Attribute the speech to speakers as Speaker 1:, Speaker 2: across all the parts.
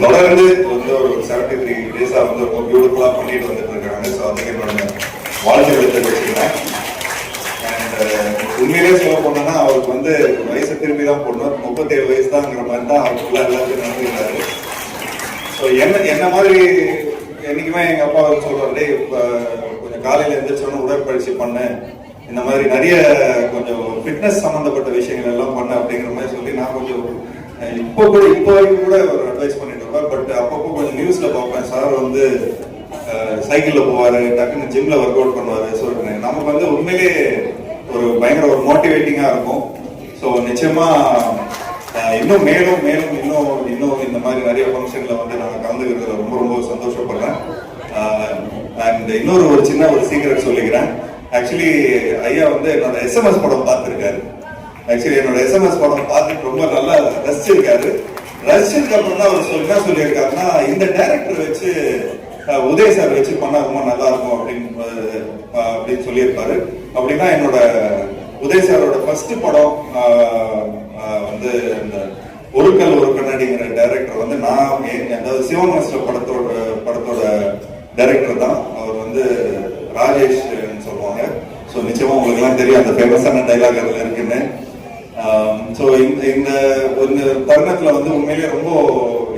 Speaker 1: தொடர்ந்து வந்து ஒரு 73 டேஸா வந்து ரொம்ப பியூட்டிஃபுல்லா பண்ணிட்டு வந்துட்டு இருக்காங்க. ஸோ அதுக்கு என்னோட வாழ்த்துக்களை தெரிவிச்சுக்கிறேன். அண்ட் உண்மையிலே சொல்ல போனோம்னா அவருக்கு வந்து வயசை திரும்பி தான் போடணும், 37 வயசு தான்ங்கிற மாதிரி தான் அவருக்குள்ள எல்லாத்தையும் நடந்துக்கிறாரு. ஸோ என்ன மாதிரி என்னைக்குமே எங்க அப்பா சொல்றாரு, கொஞ்சம் காலையில எழுந்திரிச்சோன்னு உடற்பயிற்சி பண்ணு, இந்த மாதிரி நிறைய கொஞ்சம் ஃபிட்னஸ் சம்பந்தப்பட்ட விஷயங்கள் எல்லாம் பண்ண அப்படிங்கிற மாதிரி சொல்லி நான் கொஞ்சம் இப்போ கூட ஒரு அட்வைஸ் பண்ணிட்டு இருப்பேன். பட் அப்பப்போ கொஞ்சம் நியூஸ்ல பார்ப்பேன், சார் வந்து சைக்கிள்ல போவாரு, டக்குன்னு ஜிம்ல ஒர்க் அவுட் பண்ணுவாரு. ஸோ நமக்கு வந்து உண்மையிலே ஒரு பயங்கர ஒரு மோட்டிவேட்டிங்கா இருக்கும். ஸோ நிச்சயமா இன்னும் மேலும் இந்த மாதிரி நிறைய ஃபங்க்ஷன்ல வந்து நான் கலந்துக்கிறதுல ரொம்ப சந்தோஷப்படுறேன். அண்ட் ஒரு சின்ன சீக்ரெட் சொல்லிக்கிறேன். ஆக்சுவலி ஐயா வந்து என்னோட SMS படம் பார்த்துருக்காரு. ஆக்சுவலி என்னோட SMS படம் பார்த்துட்டு ரொம்ப நல்லா ரசிச்சிருக்காரு. ரசிச்சதுக்கு அப்புறம் தான் அவர் என்ன சொல்லியிருக்காருன்னா, இந்த டைரக்டர் வச்சு உதய் சார் வச்சு பண்ணா ரொம்ப நல்லா இருக்கும் அப்படின்னு சொல்லியிருப்பாரு. அப்படின்னா என்னோட உதய் சாரோட ஃபர்ஸ்ட் படம் வந்து இந்த ஒரு கல் ஒரு கண்ணாடிங்கிற டைரக்டர் வந்து நான், அதாவது சிவமனஸ்ல படத்தோட டைரக்டர் தான் அவர் வந்து ராஜேஷ் சொல்லுவாங்க. ஸோ நிச்சயமா உங்களுக்கு எல்லாம் தெரியும் அந்த ஃபேமஸான டைலாக் அதுல இருக்குன்னு. ஸோ இந்த தருணத்துல வந்து உண்மையிலேயே ரொம்ப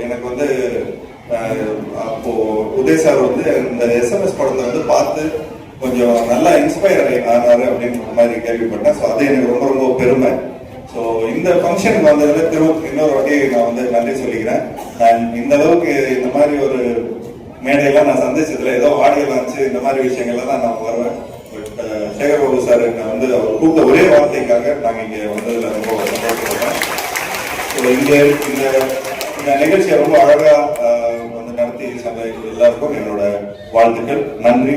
Speaker 1: எனக்கு வந்து அப்போ உதய் சார் வந்து இந்த SMS படத்தை வந்து பார்த்து கொஞ்சம் நல்லா இன்ஸ்பயர் ஆனாரு அப்படின்ற மாதிரி கேள்விப்பட்டேன். ஸோ அது எனக்கு ரொம்ப பெருமை. ஸோ இந்த ஃபங்க்ஷனுக்கு வந்ததுல இன்னொரு வாட்டி நான் வந்து நன்றி சொல்லிக்கிறேன். அண்ட் இந்த அளவுக்கு இந்த மாதிரி ஒரு மேடையெல்லாம் நான் சந்திச்சதுல ஏதோ ஆடியோ லான்ச்சு இந்த மாதிரி விஷயங்கள்ல தான் நான் வருவேன். பட் சேகர் பாபு சார் நான் வந்து அவர் கூப்பிட்ட ஒரே வார்த்தைக்காக நாங்கள் இங்கே வந்ததுல ரொம்ப சந்தோஷப்படுறேன். ஸோ இந்த நிகழ்ச்சியை ரொம்ப அழகா வந்து நடத்தி எல்லாருக்கும் என்னோட வாழ்த்துக்கள். நன்றி.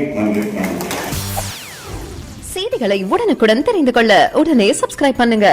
Speaker 2: செய்திகளை உடனுக்குடன் தெரிந்து கொள்ள உடனே சப்ஸ்கிரைப் பண்ணுங்க.